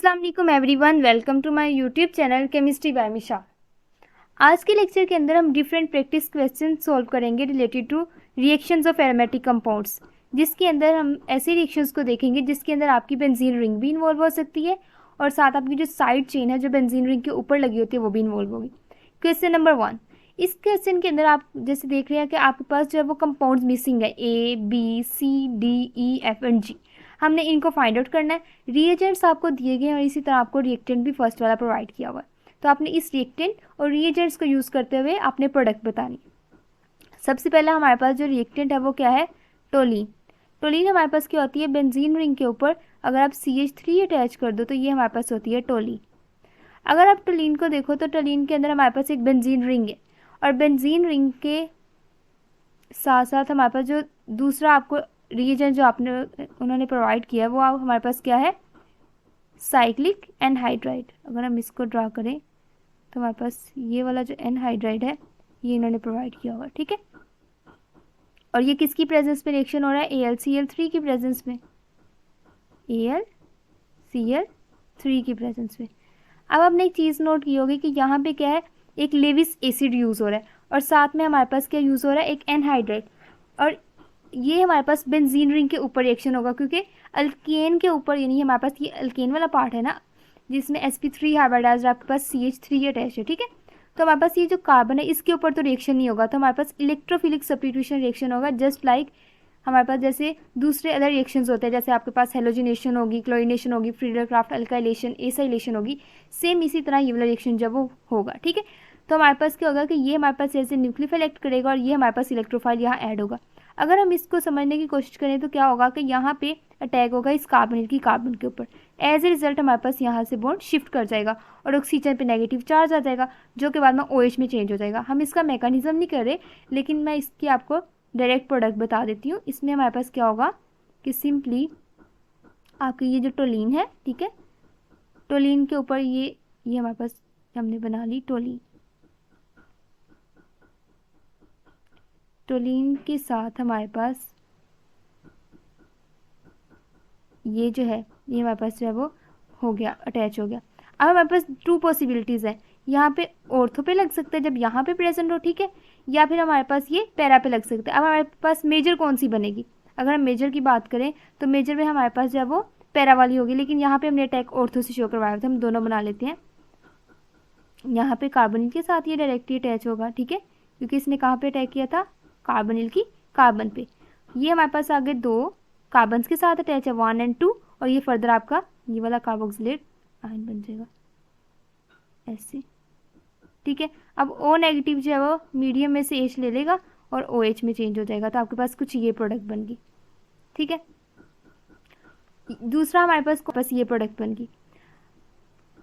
अस्सलाम वालेकुम everyone, welcome to my YouTube channel chemistry by Misha. आज के लेक्चर के अंदर हम डिफरेंट प्रैक्टिस क्वेश्चन सॉल्व करेंगे related to reactions of aromatic compounds, जिसके अंदर हम ऐसे रिएक्शंस को देखेंगे जिसके अंदर आपकी बेंजीन रिंग भी इन्वॉल्व हो सकती है और साथ आपकी जो साइड चेन है जो बेंजीन रिंग के ऊपर लगी होती है वो भी इन्वॉल्व होगी। क्वेश्चन नंबर 1, इस क्वेश्चन के अंदर आप जैसे देख रहे हैं कि आपके पास जो है वो कंपाउंड्स मिसिंग है A, B, C, D, E, F and G। हमने इनको फाइंड आउट करना है। रिएजेंट्स आपको दिए गए हैं और इसी तरह आपको रिएक्टेंट भी फर्स्ट वाला प्रोवाइड किया हुआ है, तो आपने इस रिएक्टेंट और रिएजेंट्स को यूज़ करते हुए अपने प्रोडक्ट बतानी। सबसे पहले हमारे पास जो रिएक्टेंट है वो क्या है, टोलीन। टोलीन हमारे पास क्या होती है, बेंजीन रिंग के ऊपर अगर आप CH3 अटैच कर दो तो ये हमारे पास होती है टोलीन। अगर आप टोलीन को देखो तो टोलीन के अंदर हमारे पास एक बेंजीन रिंग है और बेंजीन रिंग के साथ साथ हमारे पास जो दूसरा आपको रिएजेंट जो उन्होंने प्रोवाइड किया है वो हमारे पास क्या है, साइक्लिक एनहाइड्राइड। अगर हम इसको ड्रा करें तो हमारे पास ये वाला जो एनहाइड्राइड है ये इन्होंने प्रोवाइड किया हुआ है, ठीक है। और ये किसकी प्रेजेंस में रिएक्शन हो रहा है, AlCl3 की प्रेजेंस में, AlCl3 की प्रेजेंस में। अब आपने एक चीज़ नोट की होगी कि यहाँ पे क्या है, एक लेविस एसिड यूज़ हो रहा है और साथ में हमारे पास क्या यूज़ हो रहा है, एक एनहाइड्राइड। और ये हमारे पास बेंजीन रिंग के ऊपर रिएक्शन होगा क्योंकि अल्केन के ऊपर, यानी हमारे पास ये अल्केन वाला पार्ट है ना जिसमें sp3 हाइब्रिडाइज्ड आपके पास CH3 अटैच है, ठीक है। तो हमारे पास ये जो कार्बन है इसके ऊपर तो रिएक्शन नहीं होगा, तो हमारे पास इलेक्ट्रोफिलिक सब्स्टिट्यूशन रिएक्शन होगा, जस्ट लाइक हमारे पास जैसे दूसरे अदर रिएक्शंस होते हैं, जैसे आपके पास हेलोजिनेशन होगी, क्लोरीनेशन होगी, फ्रीडरक्राफ्ट अल्काइलेशन, एसाइलेशन होगी, सेम इसी तरह ये वाला रिएक्शन जब वो होगा, ठीक है। तो हमारे पास क्या होगा कि ये हमारे पास ऐसे न्यूक्लियोफाइल एक्ट करेगा और ये हमारे पास इलेक्ट्रोफाइल यहाँ ऐड होगा। अगर हम इसको समझने की कोशिश करें तो क्या होगा कि यहाँ पे अटैक होगा इस कार्बोनिल की कार्बन के ऊपर, एज ए रिजल्ट हमारे पास यहाँ से बॉन्ड शिफ्ट कर जाएगा और ऑक्सीजन पे नेगेटिव चार्ज आ जाएगा जो कि बाद में OH में चेंज हो जाएगा। हम इसका मैकेनिज्म नहीं कर रहे, लेकिन मैं इसकी आपको डायरेक्ट प्रोडक्ट बता देती हूँ। इसमें हमारे पास क्या होगा कि सिंपली आपकी ये जो टोलीन है, ठीक है, टोलीन के ऊपर ये हमारे पास हमने बना ली टोलीन। टोलीन के साथ हमारे पास ये जो है ये हमारे पास जो है वो हो गया, अटैच हो गया। अब हमारे पास 2 पॉसिबिलिटीज़ है, यहाँ पे ऑर्थो पे लग सकता है जब यहाँ पे प्रेजेंट हो, ठीक है, या फिर हमारे पास ये पैरा पे लग सकता है। अब हमारे पास मेजर कौन सी बनेगी, अगर हम मेजर की बात करें तो मेजर में हमारे पास जो है वो पैरा वाली होगी, लेकिन यहाँ पे हमने अटैक ऑर्थो से शो करवाया था, हम दोनों बना लेते हैं। यहाँ पे कार्बोनिल के साथ ये डायरेक्टली अटैच होगा, ठीक है, क्योंकि इसने कहाँ पे अटैक किया था, कार्बोनिल की कार्बन पे। ये हमारे पास आगे 2 कार्बन्स के साथ अटैच है, 1 और 2, और ये फर्दर आपका ये वाला कार्बोक्सिलेट आयन बन जाएगा ऐसे, ठीक है। अब O नेगेटिव जो है वो मीडियम में से H ले लेगा और OH में चेंज हो जाएगा, तो आपके पास कुछ ये प्रोडक्ट बन गई, ठीक है। दूसरा हमारे पास ये प्रोडक्ट बन गई।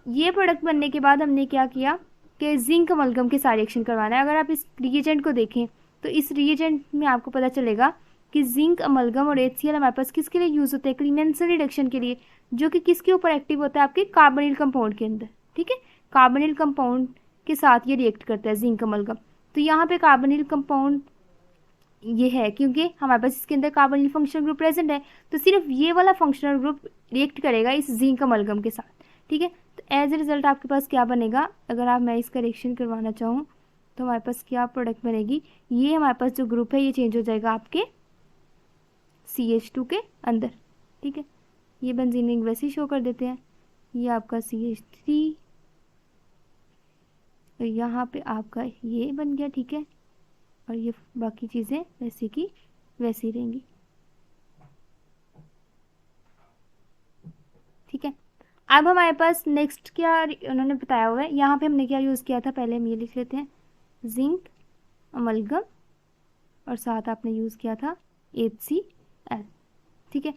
ये प्रोडक्ट बनने के बाद हमने क्या किया कि जिंक अमलगम के साथ रिएक्शन करवाना है। अगर आप इस रिएजेंट को देखें तो इस रिएजेंट में आपको पता चलेगा कि जिंक अमलगम और HCl हमारे पास किसके लिए यूज़ होते हैं, क्लीमेंसन रिडक्शन के लिए, जो कि किसके ऊपर एक्टिव होता है, आपके कार्बोनिल कंपाउंड के अंदर, ठीक है। कार्बोनिल कंपाउंड के साथ ये रिएक्ट करता है जिंक अमलगम। तो यहाँ पे कार्बोनिल कंपाउंड ये है क्योंकि हमारे पास इसके अंदर कार्बोनिल फंक्शनल ग्रुप प्रेजेंट है, तो सिर्फ ये वाला फंक्शनल ग्रुप रिएक्ट करेगा इस जिंक अमलगम के साथ, ठीक है। तो एज ए रिजल्ट आपके पास क्या बनेगा, अगर आप मैं इसका रिएक्शन करवाना चाहूँ तो हमारे पास क्या प्रोडक्ट बनेगी, ये हमारे पास जो ग्रुप है ये चेंज हो जाएगा आपके CH2 के अंदर, ठीक है। ये बेंजीन रिंग वैसे ही शो कर देते हैं, ये आपका CH3 और यहाँ पे आपका ये बन गया, ठीक है, और ये बाकी चीज़ें वैसे की वैसी रहेंगी, ठीक है। अब हमारे पास नेक्स्ट क्या उन्होंने बताया हुआ है, यहाँ पे हमने क्या यूज़ किया था, पहले हम ये लिख लेते हैं, जिंक अमलगम और साथ आपने यूज़ किया था HCl, ठीक है।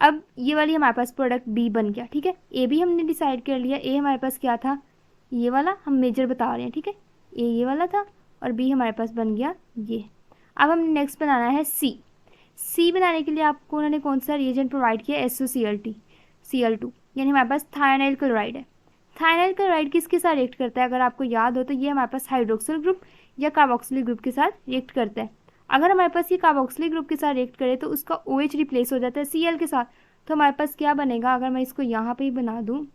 अब ये वाली हमारे पास प्रोडक्ट B बन गया, ठीक है। A भी हमने डिसाइड कर लिया, A हमारे पास क्या था, ये वाला हम मेजर बता रहे हैं, ठीक है, A ये वाला था और B हमारे पास बन गया ये। अब हमने नेक्स्ट बनाना है C बनाने के लिए आपको उन्होंने कौन सा रिएजेंट प्रोवाइड किया, SOCl2, यानी हमारे पास थायोनाइल क्लोराइड है। थायोनाइल क्लोराइड किसके साथ रिएक्ट करता है, अगर आपको याद हो तो ये हमारे पास हाइड्रोक्सिल ग्रुप या कार्बोक्सिलिक ग्रुप के साथ रिएक्ट करता है। अगर हमारे पास ये कार्बोक्सिलिक ग्रुप के साथ रिएक्ट करे तो उसका OH रिप्लेस हो जाता है Cl के साथ, तो हमारे पास क्या बनेगा, अगर मैं इसको यहाँ पे ही बना दूँ,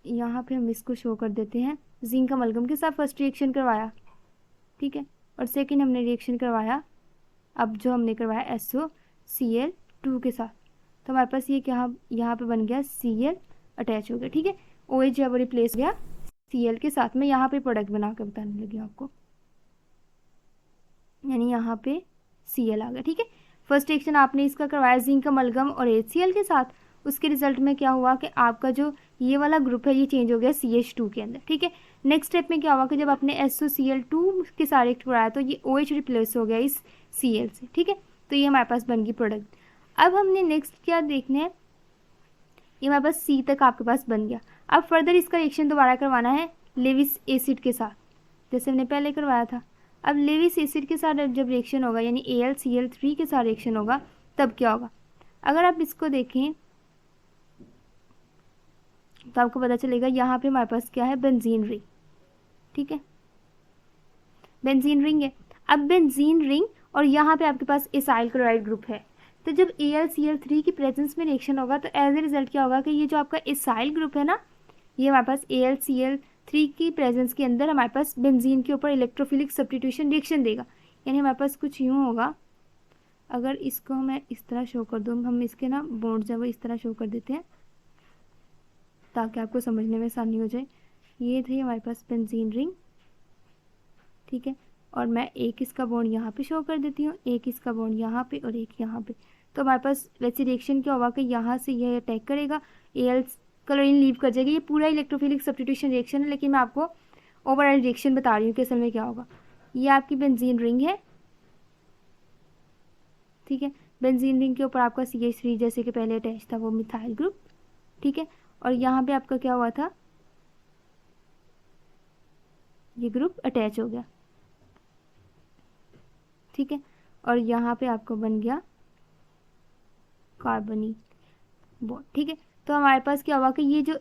यहाँ पे हम इसको शो कर देते हैं। जिंक अमलगम के साथ फर्स्ट रिएक्शन करवाया, ठीक है, और सेकेंड हमने रिएक्शन करवाया, अब जो हमने करवाया SOCl2 के साथ, तो हमारे पास ये क्या यहाँ पे बन गया Cl अटैच हो गया, ठीक है। OH जो है वो रिप्लेस हो गया Cl के साथ में। यहाँ पे प्रोडक्ट बना कर बताने लगी आपको, यानी यहाँ पे Cl आ गया, ठीक है। फर्स्ट रिएक्शन आपने इसका करवाया जिंक अमलगम और HCl के साथ, उसके रिजल्ट में क्या हुआ कि आपका जो ये वाला ग्रुप है ये चेंज हो गया CH2 के अंदर, ठीक है। नेक्स्ट स्टेप में क्या हुआ कि जब आपने SOCl2 के साथ रिएक्ट कराया तो ये OH रिप्लेस हो गया इस Cl से, ठीक है। तो ये हमारे पास बन गई प्रोडक्ट। अब हमने नेक्स्ट क्या देखना है, ये हमारे पास C तक आपके पास बन गया। अब फर्दर इसका रिएक्शन दोबारा करवाना है लेविस एसिड के साथ, जैसे हमने पहले करवाया था। अब लेविस एसिड के साथ जब रिएक्शन होगा, यानी AlCl3 के साथ रिएक्शन होगा, तब क्या होगा, अगर आप इसको देखें तो आपको पता चलेगा यहाँ पे हमारे पास क्या है, बेंजीन रिंग, ठीक है, बेंजीन रिंग है। अब बेंजीन रिंग और यहाँ पे आपके पास एसाइल क्लोराइड ग्रुप है, तो जब AlCl3 की प्रेजेंस में रिएक्शन होगा तो एज ए रिजल्ट क्या होगा कि ये जो आपका एसाइल ग्रुप है ना, ये हमारे पास AlCl3 की प्रेजेंस के अंदर हमारे पास बेंजीन के ऊपर इलेक्ट्रोफिलिक सब्स्टिट्यूशन रिएक्शन देगा। यानी हमारे पास कुछ यूँ होगा, अगर इसको मैं इस तरह शो कर दूँ, हम इसके ना बॉन्ड्स है वो इस तरह शो कर देते हैं ताकि आपको समझने में आसानी हो जाए। ये थी हमारे पास बेंजीन रिंग, ठीक है, और मैं एक इसका बॉन्ड यहाँ पे शो कर देती हूँ, एक इसका बॉन्ड यहाँ पे और एक यहाँ पे। तो हमारे पास वैसे रिएक्शन क्या होगा कि यहाँ से यह अटैक करेगा, Al क्लोरीन लीव कर जाएगी। ये पूरा इलेक्ट्रोफिलिक सब्स्टिट्यूशन रिएक्शन है, लेकिन मैं आपको ओवरऑल रिएक्शन बता रही हूँ कि असल में क्या होगा। ये आपकी बेंजीन रिंग है, ठीक है, बेंजीन रिंग के ऊपर आपका CH3 जैसे कि पहले अटैच था वो मिथाइल ग्रुप, ठीक है, और यहाँ पे आपका क्या हुआ था, ये ग्रुप अटैच हो गया, ठीक है, और यहाँ पे आपको बन गया कार्बोनिल बॉन्ड, ठीक है। तो हमारे पास क्या हुआ कि ये जो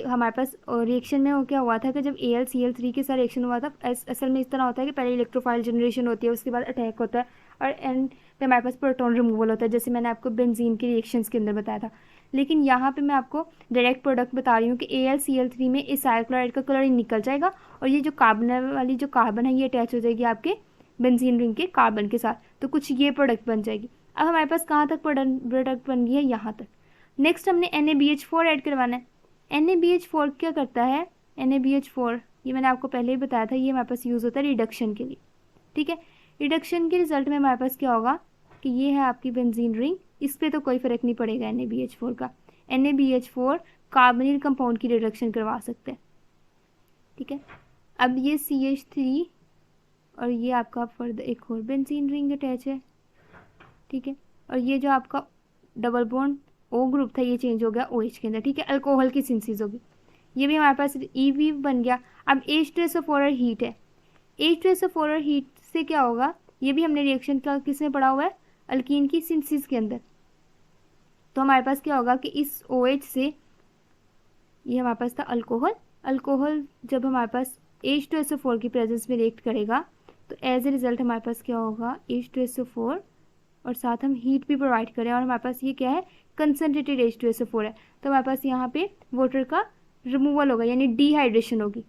हमारे पास रिएक्शन में वो क्या हुआ था कि जब AlCl3 के साथ रिएक्शन हुआ था, असल में इस तरह होता है कि पहले इलेक्ट्रोफाइल जनरेशन होती है, उसके बाद अटैक होता है और एंड पे हमारे पास प्रोटॉन रिमूवल होता है, जैसे मैंने आपको बेंजीन के रिएक्शंस के अंदर बताया था। लेकिन यहाँ पे मैं आपको डायरेक्ट प्रोडक्ट बता रही हूँ कि AlCl3 में एसाइल क्लोराइड का क्लोरीन निकल जाएगा और ये जो कार्बन वाली जो कार्बन है ये अटैच हो जाएगी आपके बेंजीन रिंग के कार्बन के साथ, तो कुछ ये प्रोडक्ट बन जाएगी। अब हमारे पास कहाँ तक प्रोडक्ट बन गई है, यहाँ तक। नेक्स्ट हमने NaBH4 ऐड करवाना है। NaBH4 क्या करता है, NaBH4 ये मैंने आपको पहले ही बताया था, ये हमारे पास यूज़ होता है रिडक्शन के लिए, ठीक है। रिडक्शन के रिजल्ट में हमारे पास क्या होगा कि ये है आपकी बेंजीन रिंग, इस पर तो कोई फ़र्क नहीं पड़ेगा NaBH4 का। NaBH4 कार्बोनिल कंपाउंड की रिडक्शन करवा सकते हैं, ठीक है। अब ये CH3 और ये आपका फर्दर एक और बेंजीन रिंग अटैच है, ठीक है, और ये जो आपका डबल बॉन्ड O ग्रुप था ये चेंज हो गया OH के अंदर, ठीक है, अल्कोहल की सिंथेसिस होगी, ये भी हमारे पास EV बन गया। अब H2SO4 हीट है, H2SO4 हीट से क्या होगा, ये भी हमने रिएक्शन का किस में पढ़ा हुआ है, अल्कीन की सिंथेसिस के अंदर। तो हमारे पास क्या होगा कि इस OH से ये हमारे पास था अल्कोहल, अल्कोहल जब हमारे पास H2SO4 की प्रेजेंस में रिएक्ट करेगा तो एज ए रिजल्ट हमारे पास क्या होगा, H2SO4 और साथ हम हीट भी प्रोवाइड करें और हमारे पास ये क्या है, कंसनट्रेटेड H2SO4 है, तो हमारे पास यहाँ पे वाटर का रिमूवल होगा, यानी डिहाइड्रेशन होगी।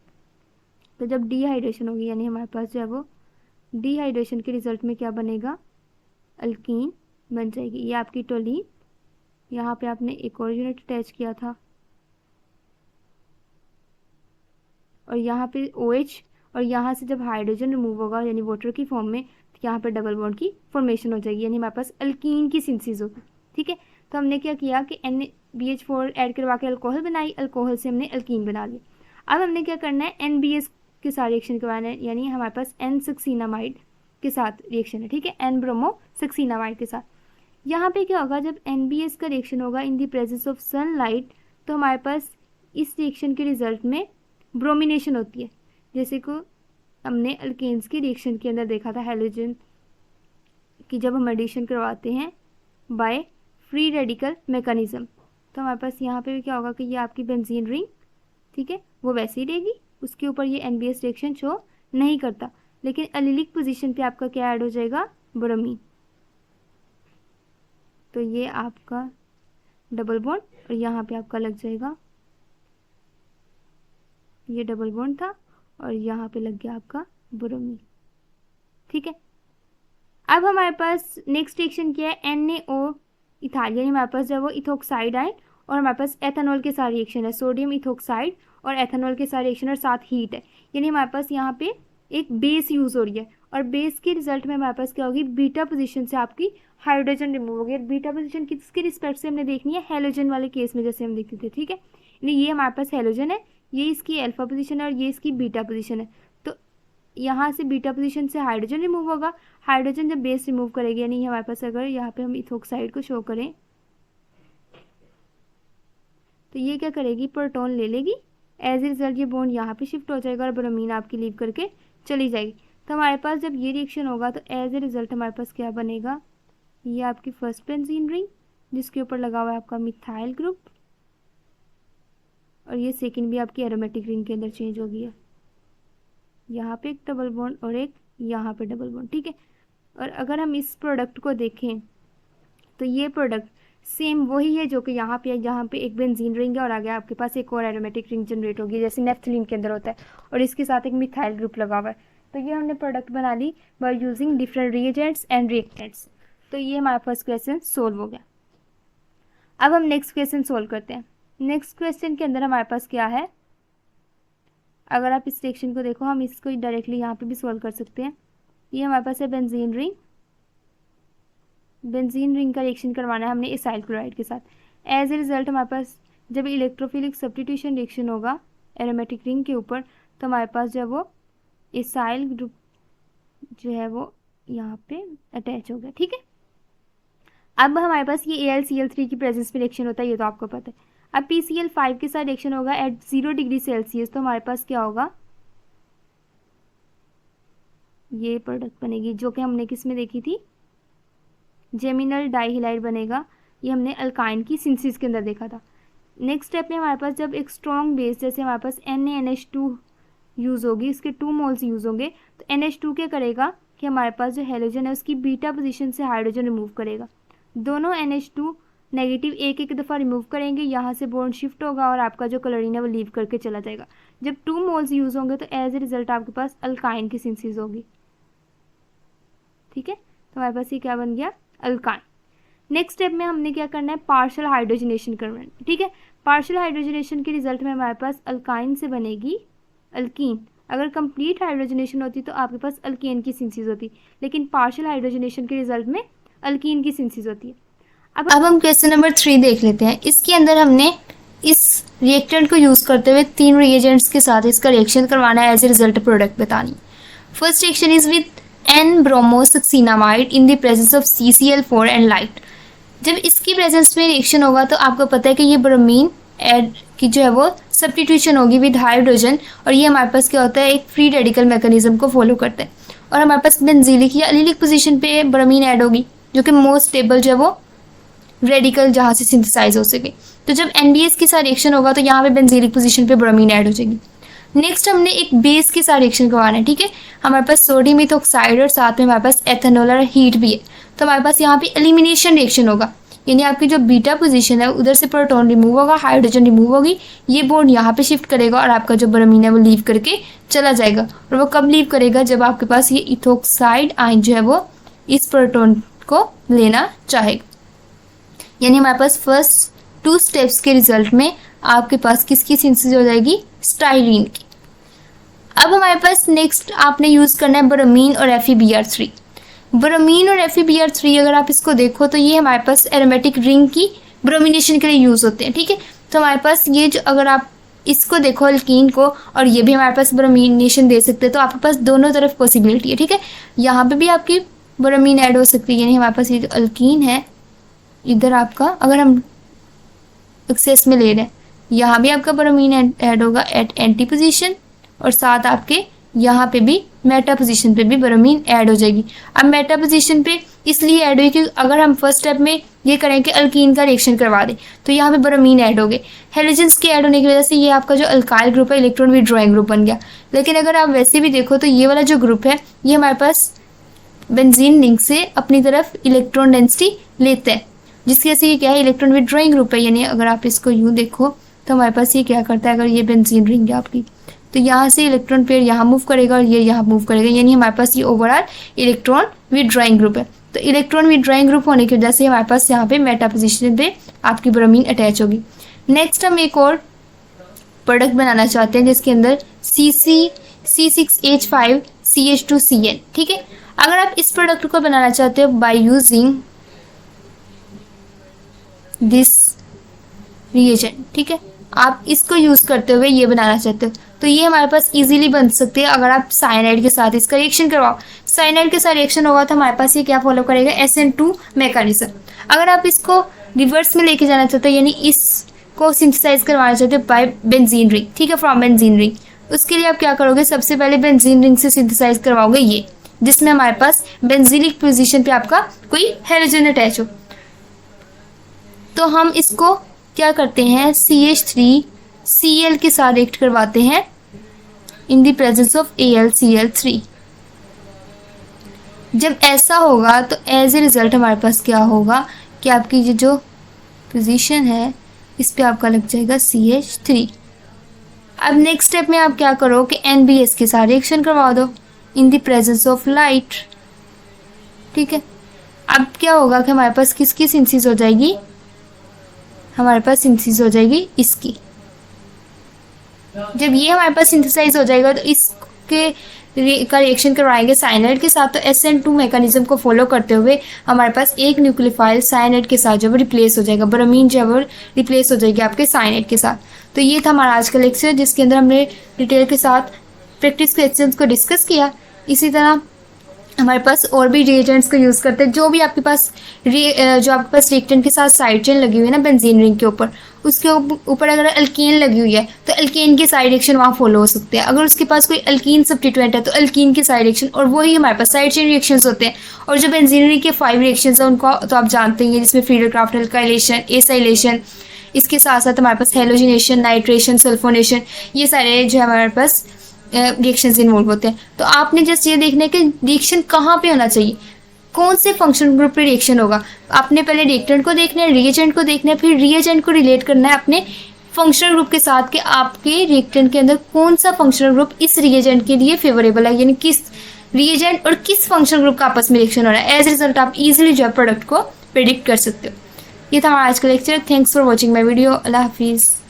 तो जब डिहाइड्रेशन होगी यानी हमारे पास जो है वो डिहाइड्रेशन के रिजल्ट में क्या बनेगा, अल्कीन बन जाएगी। ये आपकी टोलीन, यहाँ पे आपने एक और यूनिट अटैच किया था और यहाँ पे OH, और यहाँ से जब हाइड्रोजन रिमूव होगा यानी वाटर की फॉर्म में, तो यहाँ पे डबल बॉन्ड की फॉर्मेशन हो जाएगी, यानी हमारे पास अल्कीन की सिंथेसिस होगी, ठीक है। तो हमने क्या किया कि NaBH4 ऐड करवा के अल्कोहल बनाई, अल्कोहल से हमने अल्कीन बना लिया। अब हमने क्या करना है, NBS के साथ रिएक्शन करवाना है, यानी हमारे पास N-सक्सीनामाइड के साथ रिएक्शन है, ठीक है, N-ब्रोमो-सक्सीनामाइड के साथ। यहाँ पे क्या होगा, जब NBS का रिएक्शन होगा in the presence of sunlight, तो हमारे पास इस रिएक्शन के रिजल्ट में ब्रोमिनेशन होती है, जैसे को हमने अल्केन्स के रिएक्शन के अंदर देखा था हैलोजन कि जब हम एडिशन करवाते हैं बाय फ्री रेडिकल मैकेनिज्म, तो हमारे पास यहाँ पे भी क्या होगा कि ये आपकी बेंजीन रिंग, ठीक है, वो वैसे ही रहेगी, उसके ऊपर ये NBS रिएक्शन शो नहीं करता, लेकिन एलिलिक पोजीशन पे आपका क्या ऐड हो जाएगा, ब्रोमीन, तो ये आपका डबल बॉन्ड और यहाँ पे आपका लग जाएगा, ये डबल बॉन्ड था और यहाँ पे लग गया आपका ब्रोमीन। ठीक है, अब हमारे पास नेक्स्ट रिएक्शन क्या है, NaO इथाइल, यानी हमारे पास जो है वो इथोक्साइड आयन और हमारे पास एथेनॉल के साथ रिएक्शन है, सोडियम इथोक्साइड और एथेनॉल के साथ रिएक्शन और साथ हीट है, यानी हमारे पास यहाँ पे एक बेस यूज हो रही है और बेस के रिजल्ट में हमारे पास क्या होगी, बीटा पोजीशन से आपकी हाइड्रोजन रिमूव होगी। बीटा पोजीशन किसके रिस्पेक्ट से हमने देखनी है, हेलोजन वाले केस में जैसे हम देखते थे। ठीक है, यानी ये हमारे पास हेलोजन है, ये इसकी अल्फा पोजीशन है और ये इसकी बीटा पोजीशन है। तो यहाँ से बीटा पोजीशन से हाइड्रोजन रिमूव होगा, हाइड्रोजन जब बेस रिमूव करेगी, यानी हमारे पास अगर यहाँ पे हम इथोक्साइड को शो करें तो ये क्या करेगी, प्रोटॉन ले लेगी, एज ए रिजल्ट ये बॉन्ड यहाँ पे शिफ्ट हो जाएगा और ब्रोमीन आपकी लीव करके चली जाएगी। तो हमारे पास जब ये रिएक्शन होगा तो एज ए रिजल्ट हमारे पास क्या बनेगा, ये आपकी फर्स्ट बेंजीन रिंग जिसके ऊपर लगा हुआ है आपका मिथाइल ग्रुप और ये सेकंड भी आपकी एरोमेटिक रिंग के अंदर चेंज हो गई है, यहाँ पे एक डबल बॉन्ड और एक यहाँ पे डबल बॉन्ड। ठीक है, और अगर हम इस प्रोडक्ट को देखें तो ये प्रोडक्ट सेम वही है जो कि यहाँ पे एक बेंजीन रिंग है और आगे आपके पास एक और एरोमेटिक रिंग जनरेट होगी जैसे नेफ्थलीन के अंदर होता है और इसके साथ एक मिथाइल ग्रुप लगा हुआ है। तो ये हमने प्रोडक्ट बना ली by using different reagents and reactants. तो ये हमारा फर्स्ट क्वेश्चन सोल्व हो गया। अब हम नेक्स्ट क्वेश्चन सोल्व करते हैं। नेक्स्ट क्वेश्चन के अंदर हमारे पास क्या है, अगर आप इस रिएक्शन को देखो, हम इसको डायरेक्टली यहाँ पे भी सोल्व कर सकते हैं। ये हमारे पास है बेंजीन रिंग, बेंजीन रिंग का रिएक्शन करवाना है हमने इसाइल क्लोराइड के साथ। एज ए रिजल्ट हमारे पास जब इलेक्ट्रोफिलिक सब्स्टिट्यूशन रिएक्शन होगा एरोमेटिक रिंग के ऊपर तो हमारे पास जो वो इसाइल ग्रुप जो है वो यहाँ पे अटैच हो गया। ठीक है, अब हमारे पास ये AlCl3 की प्रेजेंस में रिएक्शन होता है, ये तो आपको पता है। अब PCl5 के साथ रिएक्शन होगा एट 0 डिग्री सेल्सियस, तो हमारे पास क्या होगा, ये प्रोडक्ट बनेगी जो कि हमने किस में देखी थी, जेमिनल डाइहाइलाइड बनेगा, ये हमने अल्काइन की सिंथेसिस के अंदर देखा था। नेक्स्ट स्टेप में हमारे पास जब एक स्ट्रॉन्ग बेस जैसे हमारे पास NaNH2 यूज़ होगी, इसके 2 मोल्स यूज़ होंगे, तो NH2 क्या करेगा कि हमारे पास जो हेलोजन है उसकी बीटा पोजीशन से हाइड्रोजन रिमूव करेगा। दोनों NH2 नेगेटिव एक दफ़ा रिमूव करेंगे, यहाँ से बॉन्ड शिफ्ट होगा और आपका जो क्लोरीन है वो लीव करके चला जाएगा। जब 2 मोल्स यूज़ होंगे तो एज ए रिजल्ट आपके पास अल्काइन की सिंथेसिस होगी। ठीक है, तो हमारे पास ये क्या बन गया, अल्काइन। नेक्स्ट स्टेप में हमने क्या करना है, पार्शियल हाइड्रोजनेशन करना है। ठीक है, पार्शियल हाइड्रोजनेशन के रिजल्ट में हमारे पास अल्काइन से बनेगी अल्कीन। अगर कंप्लीट हाइड्रोजनेशन होती तो आपके पास अल्केन की सिंथेसिस होती, लेकिन पार्शियल हाइड्रोजनेशन के रिजल्ट में अल्कीन की सिंथेसिस होती है। अब हम क्वेश्चन नंबर 3 देख लेते हैं। इसके अंदर हमने इस रिएक्टेंट को यूज़ करते हुए 3 रिएजेंट्स के साथ इसका रिएक्शन करवाना है, एज ए रिजल्ट प्रोडक्ट बतानी। First reaction is with N-bromosuccinamide in the presence of CCl4 and light। जब इसकी प्रेजेंस में रिएक्शन होगा तो आपको पता है कि ये ब्रोमीन एड की जो है वो सब्स्टिट्यूशन होगी विद हाइड्रोजन और ये हमारे पास क्या होता है, एक फ्री रेडिकल मैकेनिज्म को फॉलो करता है और हमारे पास बेंजीलिक या एलिलिक पोजीशन पे ब्रोमीन ऐड होगी जो कि मोस्ट स्टेबल जो है वो रेडिकल जहाँ से सिंथेसाइज हो सके। तो जब NBS के साथ रिएक्शन होगा तो यहाँ पे बेंजीलिक पोजीशन पे ब्रोमीन ऐड हो जाएगी। नेक्स्ट हमने एक बेस के साथ रिएक्शन करवाना है। ठीक है, हमारे पास सोडियम इथोक्साइड और साथ में हमारे पास एथेनॉल और हीट भी है, तो हमारे पास यहाँ पे एलिमिनेशन रिएक्शन होगा, यानी आपकी जो बीटा पोजीशन है उधर से प्रोटॉन रिमूव होगा, हाइड्रोजन रिमूव होगी, ये बॉन्ड यहाँ पे शिफ्ट करेगा और आपका जो ब्रोमीन है वो लीव करके चला जाएगा। और वो कब लीव करेगा, जब आपके पास ये इथोक्साइड आयन जो है वो इस प्रोटॉन को लेना चाहेगा। यानी हमारे पास फर्स्ट 2 स्टेप्स के रिजल्ट में आपके पास किसकी सिंथेसिस हो जाएगी, स्टाइलीन की। अब हमारे पास नेक्स्ट आपने यूज़ करना है ब्रोमीन और FeBr3। ब्रोमीन और FeBr3 अगर आप इसको देखो तो ये हमारे पास एरोमेटिक रिंग की ब्रोमिनेशन के लिए यूज़ होते हैं। ठीक है, तो हमारे पास ये जो अगर आप इसको देखो अल्कीन को और ये भी हमारे पास ब्रोमिनेशन दे सकते हैं, तो आपके पास दोनों तरफ पॉसिबिलिटी है। ठीक है, यहाँ पे भी आपकी ब्रोमीन ऐड हो सकती है, यानी हमारे पास ये जो अल्कीन है इधर आपका अगर हम एक्सेस में ले रहे हैं, यहाँ भी आपका ब्रोमीन ऐड होगा एट एंटी पोजीशन और साथ आपके यहाँ पे भी मेटा पोजीशन पे भी ब्रोमीन ऐड हो जाएगी। अब मेटा पोजीशन पे इसलिए ऐड हुई कि अगर हम फर्स्ट स्टेप में ये करें कि अल्कीन का रिएक्शन करवा दें तो यहाँ पे ब्रोमीन ऐड हो गए, हेलोजेंस के ऐड होने की वजह से ये आपका जो अल्काइल ग्रुप है इलेक्ट्रॉन विड्रॉइंग ग्रुप बन गया। लेकिन अगर आप वैसे भी देखो तो ये वाला जो ग्रुप है ये हमारे पास बेंजीन रिंग से अपनी तरफ इलेक्ट्रॉन डेंसिटी लेते हैं, जिसकी वजह से ये क्या है, इलेक्ट्रॉन विड्रॉइंग ग्रुप है। यानी अगर आप इसको यूँ देखो तो हमारे पास ये क्या करता है, अगर ये बेंजीन रिंग है आपकी, तो यहाँ से इलेक्ट्रॉन पेयर यहाँ मूव करेगा और ये यहाँ मूव करेगा, यानी हमारे पास ये ओवरऑल इलेक्ट्रॉन विड्रॉइंग ग्रुप है। तो इलेक्ट्रॉन विड्रॉइंग ग्रुप होने की वजह से हमारे पास यहाँ पे मेटा पोजिशन पे आपकी ब्रोमीन अटैच होगी। नेक्स्ट हम एक और प्रोडक्ट बनाना चाहते हैं जिसके अंदर C6H5CH2Cl, ठीक है। अगर आप इस प्रोडक्ट को बनाना चाहते हो बाय यूजिंग दिस रिएजेंट, ठीक है, आप इसको यूज करते हुए ये बनाना चाहते हो तो ये हमारे पास इजीली बन सकते हैं अगर आप साइनाइड के साथ इसका रिएक्शन करवाओ। साइनाइड के साथ रिएक्शन होगा तो हमारे पास ये क्या फॉलो करेगा, SN2 मैकेनिज्म। अगर आप इसको रिवर्स में लेके जाना चाहते हो, यानी इसको सिंथेसाइज करवाना चाहते हो बाय बेंजीन रिंग, ठीक है, फ्रॉम बेंजीन रिंग, उसके लिए आप क्या करोगे, सबसे पहले बेंजीन रिंग से सिंथेसाइज करवाओगे ये, जिसमें हमारे पास बेंजीनिक पोजीशन पे आपका कोई हेलोजन अटैच हो। तो हम इसको क्या करते हैं, CH3Cl के साथ रिएक्ट करवाते हैं in the presence of AlCl3। जब ऐसा होगा तो एज ए रिजल्ट हमारे पास क्या होगा कि आपकी ये जो पोजीशन है इस पे आपका लग जाएगा CH3। अब नेक्स्ट स्टेप में आप क्या करो कि NBS के साथ रिएक्शन करवा दो in the presence of light, ठीक है। अब क्या होगा कि हमारे पास किसकी सिंथेसिस हो जाएगी, हमारे पास सिंथेसिस हो जाएगी इसकी। जब ये हमारे पास सिंथेसाइज हो जाएगा तो इसके का रिएक्शन करवाएंगे साइनाइड के साथ, तो SN2 मैकेनिज्म को फॉलो करते हुए हमारे पास एक न्यूक्लियोफाइल साइनाइड के साथ जो वो रिप्लेस हो जाएगा, ब्रोमीन जो वो रिप्लेस हो जाएगी आपके साइनाइड के साथ। तो ये था हमारा आज का लेक्चर जिसके अंदर हमने डिटेल के साथ प्रैक्टिस क्वेश्चंस को डिस्कस किया। इसी तरह हमारे पास और भी रिएजेंट्स को यूज़ करते हैं, जो भी आपके पास जो आपके पास रिएक्टेंट के साथ साइड चेन लगी हुई है ना बेंजीन रिंग के ऊपर, उसके ऊपर अगर अल्केन लगी हुई है तो अल्केन की साइड रिएक्शन वहाँ फॉलो हो सकते हैं। अगर उसके पास कोई अल्कीन सब्स्टिट्यूएंट है तो अल्कीन की साइड रिएक्शन, और वही हमारे पास साइड चेन रिएक्शंस होते हैं। और जो बेंजीन रिंग के 5 रिएक्शंस हैं उनको तो आप जानते हैं, जिसमें फ्रीडरक्राफ्ट अल्काइलेशन, एसाइलेशन, इसके साथ साथ हमारे पास हेलोजिनेशन, नाइट्रेशन, सल्फोनेशन, ये सारे जो हमारे पास रिएक्शंस इन्वॉल्व होते हैं। तो आपने जस्ट ये देखना है कि रिएक्शन कहाँ पे होना चाहिए, कौन से फंक्शन ग्रुप पे रिएक्शन होगा। आपने पहले रिएक्टेंट को देखना है, रिएजेंट को देखना है, फिर रिएजेंट को रिलेट करना है अपने फंक्शनल ग्रुप के साथ कि आपके रिएक्टेंट के अंदर कौन सा फंक्शनल ग्रुप इस रिएजेंट के लिए फेवरेबल है, यानी किस रिएजेंट और किस फंक्शनल ग्रुप का आपस में रिएक्शन हो रहा है। एज रिजल्ट आप इजीली जो है प्रोडक्ट को प्रेडिक्ट कर सकते हो। ये था हमारा आज का lecture. Thanks for watching my video. अल्लाह हाफिज़।